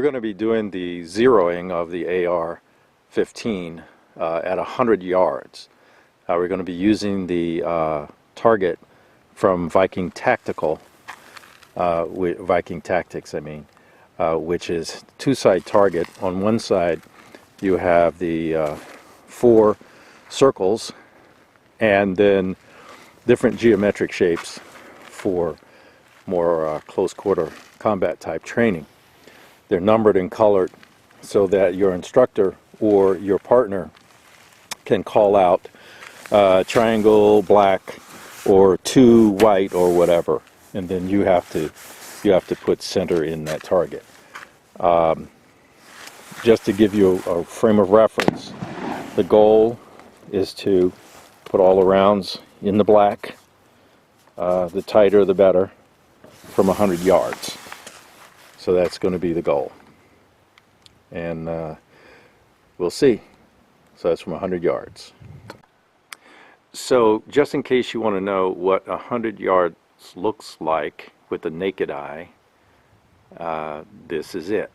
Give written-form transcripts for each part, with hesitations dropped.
going to be doing the zeroing of the AR-15 at 100 yards. We're going to be using the target from Viking Tactics, I mean, which is two-side target. On one side you have the 4 circles and then different geometric shapes for more close quarter combat type training. They're numbered and colored so that your instructor or your partner can call out triangle black or 2 white or whatever, and then you have to put center in that target. Just to give you a frame of reference, the goal is to put all the rounds in the black. The tighter the better, from 100 yards. So that's going to be the goal. And we'll see. So that's from 100 yards. So just in case you want to know what 100 yards looks like with the naked eye, this is it.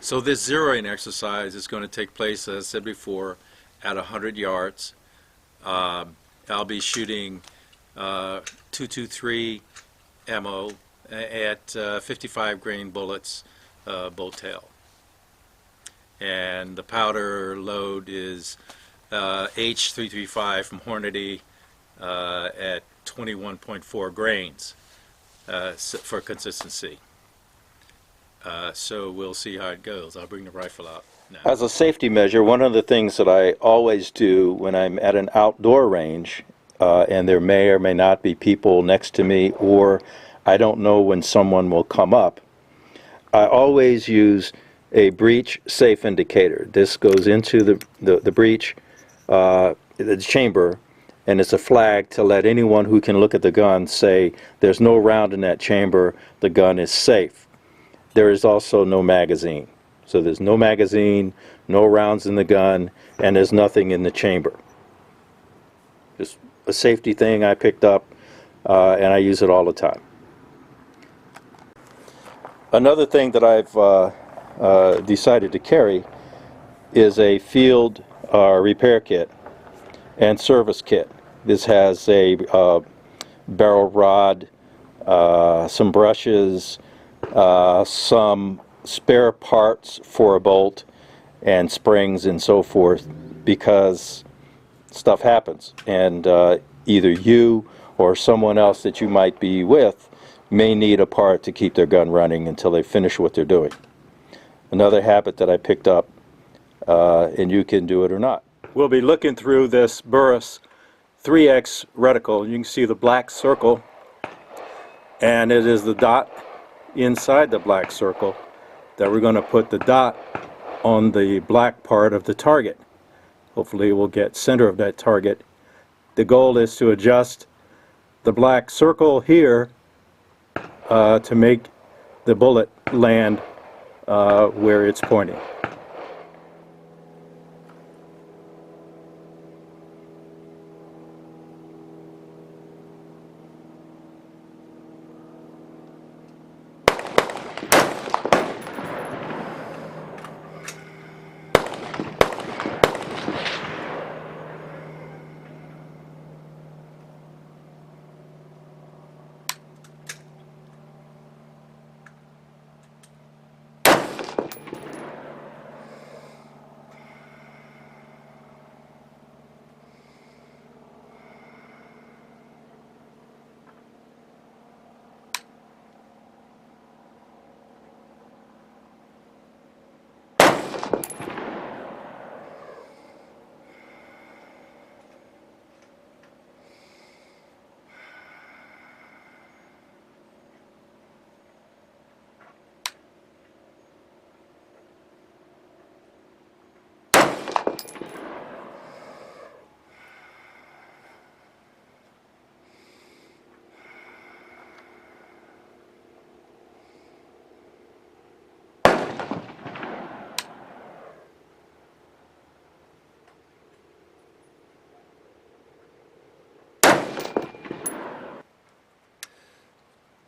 So this zeroing exercise is going to take place, as I said before, at 100 yards. I'll be shooting 223 ammo at 55 grain bullets, bolt tail. And the powder load is H-335 from Hornady at 21.4 grains for consistency. So we'll see how it goes. I'll bring the rifle out now. As a safety measure, one of the things that I always do when I'm at an outdoor range, and there may or may not be people next to me, or I don't know when someone will come up, I always use a breech safe indicator. This goes into the breech, the chamber, and it's a flag to let anyone who can look at the gun say there's no round in that chamber, the gun is safe. There is also no magazine. So there's no magazine, no rounds in the gun, and there's nothing in the chamber. Just a safety thing I picked up, and I use it all the time. Another thing that I've decided to carry is a field repair kit and service kit. This has a barrel rod, some brushes, some spare parts for a bolt and springs and so forth, because stuff happens, and either you or someone else that you might be with may need a part to keep their gun running until they finish what they're doing. Another habit that I picked up, and you can do it or not. We'll be looking through this Burris 3X reticle. You can see the black circle, and it is the dot inside the black circle that we're going to put the dot on the black part of the target. Hopefully we'll get center of that target. The goal is to adjust the black circle here to make the bullet land where it's pointing.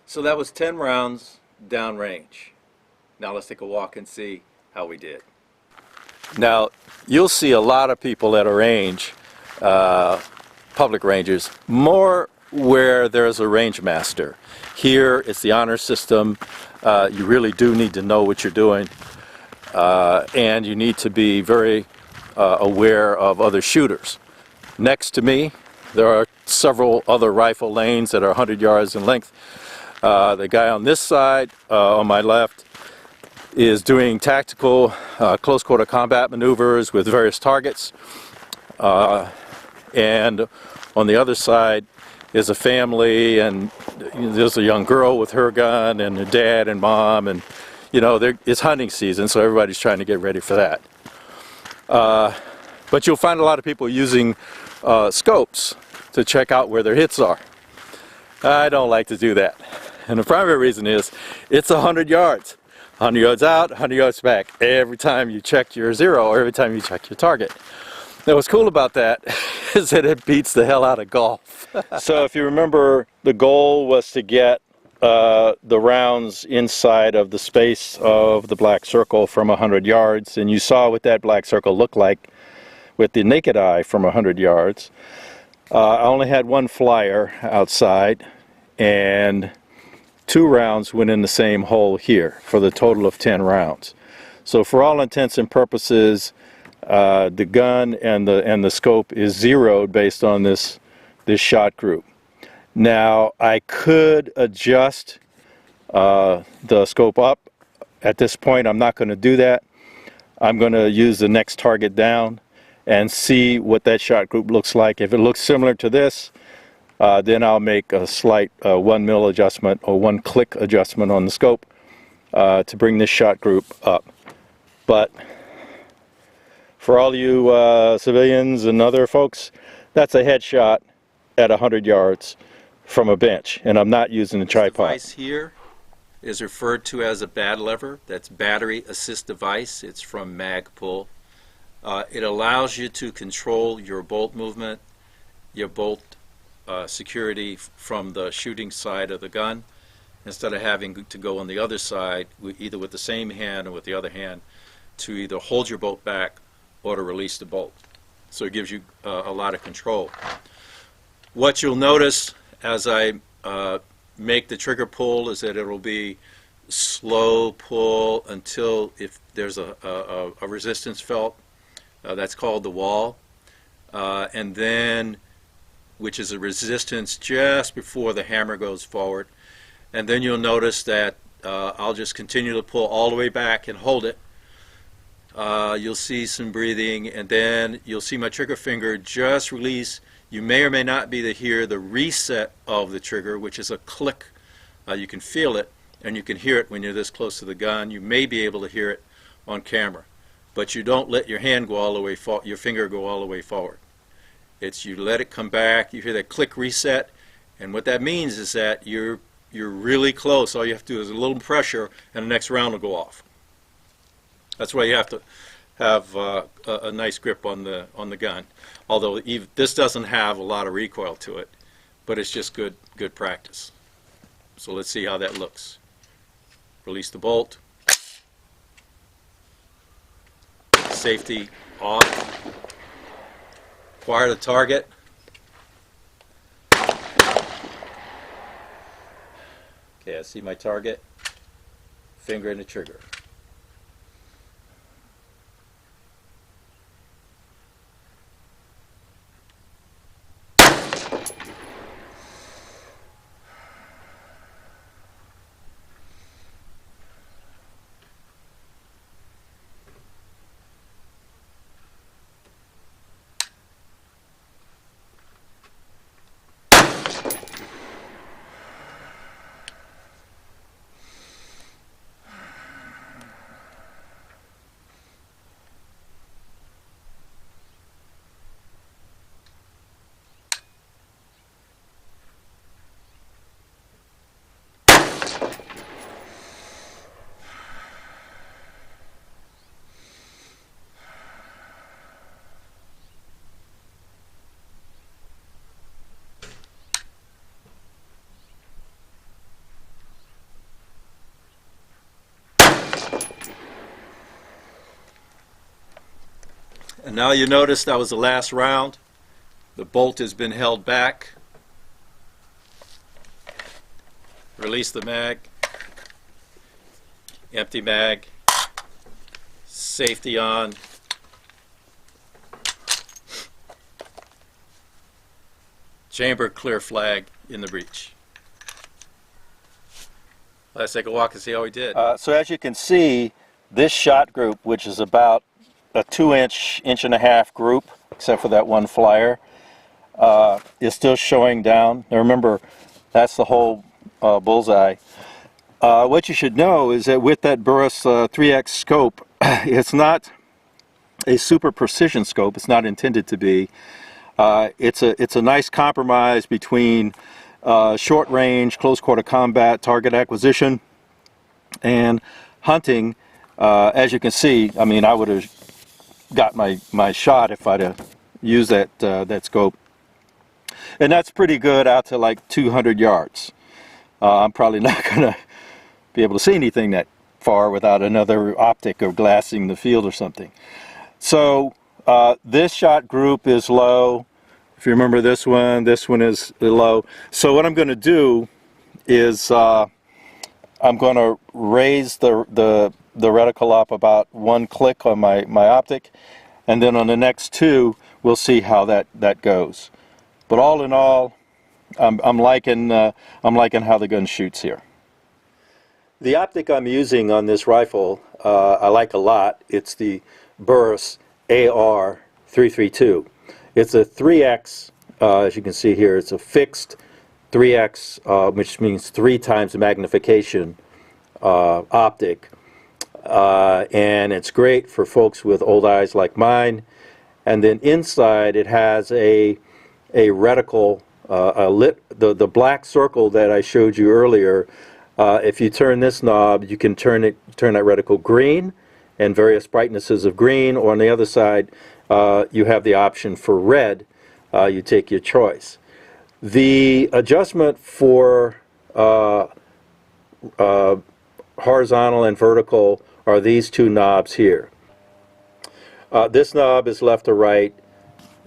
So that was 10 rounds downrange. Now let's take a walk and see how we did. Now you'll see a lot of people at a range, public ranges, more where there's a range master. Here it's the honor system. You really do need to know what you're doing, and you need to be very aware of other shooters. Next to me there are several other rifle lanes that are 100 yards in length. The guy on this side, on my left, is doing tactical close quarter combat maneuvers with various targets, and on the other side is a family, and there's a young girl with her gun and her dad and mom, and you know, it's hunting season, so everybody's trying to get ready for that. But you'll find a lot of people using scopes to check out where their hits are. I don't like to do that, and the primary reason is it's 100 yards. 100 yards out, 100 yards back, every time you check your zero or every time you check your target. Now what's cool about that is that it beats the hell out of golf. So if you remember, the goal was to get the rounds inside of the space of the black circle from 100 yards, and you saw what that black circle looked like with the naked eye from 100 yards. I only had one flyer outside, and 2 rounds went in the same hole here for the total of 10 rounds. So for all intents and purposes, the gun and the scope is zeroed based on this shot group. Now I could adjust the scope up. At this point I'm not going to do that. I'm going to use the next target down and see what that shot group looks like. If it looks similar to this, then I'll make a slight 1 mil adjustment or 1 click adjustment on the scope to bring this shot group up. But for all you civilians and other folks, that's a headshot at 100 yards from a bench, and I'm not using the tripod. This device here is referred to as a B.A.D lever. That's battery assist device. It's from Magpul. It allows you to control your bolt movement, your bolt security from the shooting side of the gun, instead of having to go on the other side, either with the same hand or with the other hand, to either hold your bolt back or to release the bolt. So it gives you a lot of control. What you'll notice as I make the trigger pull is that it will be slow pull until if there's a resistance felt. That's called the wall. And then, which is a resistance just before the hammer goes forward. And then you'll notice that I'll just continue to pull all the way back and hold it. You'll see some breathing, and then you'll see my trigger finger just release. You may or may not be able to hear the reset of the trigger, which is a click. You can feel it, and you can hear it when you're this close to the gun. You may be able to hear it on camera, but you don't let your hand go all the way your finger go all the way forward. It's you let it come back, you hear that click reset, and what that means is that you're really close. All you have to do is a little pressure and the next round will go off. That's why you have to have a nice grip on the gun. Although this doesn't have a lot of recoil to it, but it's just good practice. So let's see how that looks. Release the bolt. Safety off. Fire the target. Okay, I see my target. Finger in the trigger. And now you notice that was the last round. The bolt has been held back. Release the mag. Empty mag. Safety on. Chamber clear flag in the breech. Let's take a walk and see how we did. So as you can see, this shot group, which is about a 2-inch, inch and a half group, except for that one flyer, is still showing down. Now remember, that's the whole bullseye. What you should know is that with that Burris 3X scope, it's not a super precision scope. It's not intended to be. It's a nice compromise between short range, close quarter combat, target acquisition, and hunting. As you can see, I mean, I would have got my shot if I'd have used that scope. And that's pretty good out to like 200 yards. I'm probably not going to be able to see anything that far without another optic or glassing the field or something. So this shot group is low. If you remember this one is low. So what I'm going to do is I'm going to raise the reticle up about 1 click on my optic, and then on the next 2 we'll see how that goes. But all in all, I'm liking how the gun shoots here. The optic I'm using on this rifle I like a lot. It's the Burris AR-332. It's a 3X, as you can see here. It's a fixed 3X, which means 3 times the magnification optic, and it's great for folks with old eyes like mine. And then inside it has a reticle, the black circle that I showed you earlier. If you turn this knob, you can turn that reticle green and various brightnesses of green, or on the other side you have the option for red. You take your choice. The adjustment for horizontal and vertical are these 2 knobs here. This knob is left or right,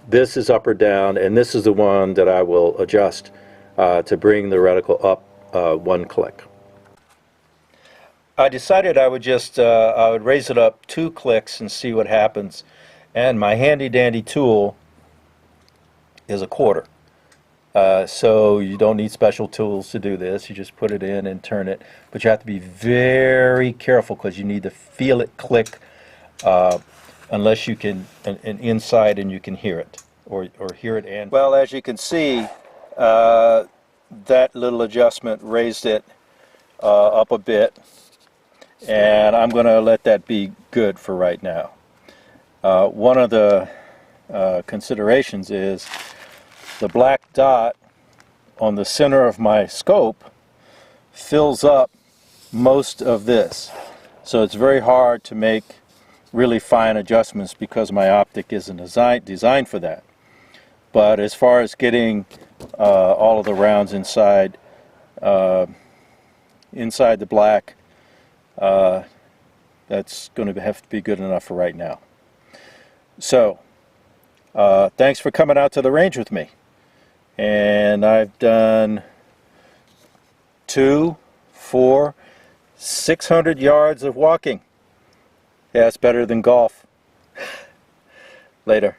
this is up or down, and this is the one that I will adjust to bring the reticle up 1 click. I decided I would just I would raise it up 2 clicks and see what happens. And my handy dandy tool is a quarter. So you don't need special tools to do this. You just put it in and turn it. But you have to be very careful because you need to feel it click unless you can, and inside and you can hear it. Or hear it and... Well, as you can see, that little adjustment raised it up a bit. And I'm going to let that be good for right now. One of the considerations is the black dot on the center of my scope fills up most of this. So it's very hard to make really fine adjustments because my optic isn't designed for that. But as far as getting all of the rounds inside the black, that's going to have to be good enough for right now. So, thanks for coming out to the range with me. And I've done 2, 4, 600 yards of walking. Yeah, it's better than golf. Later.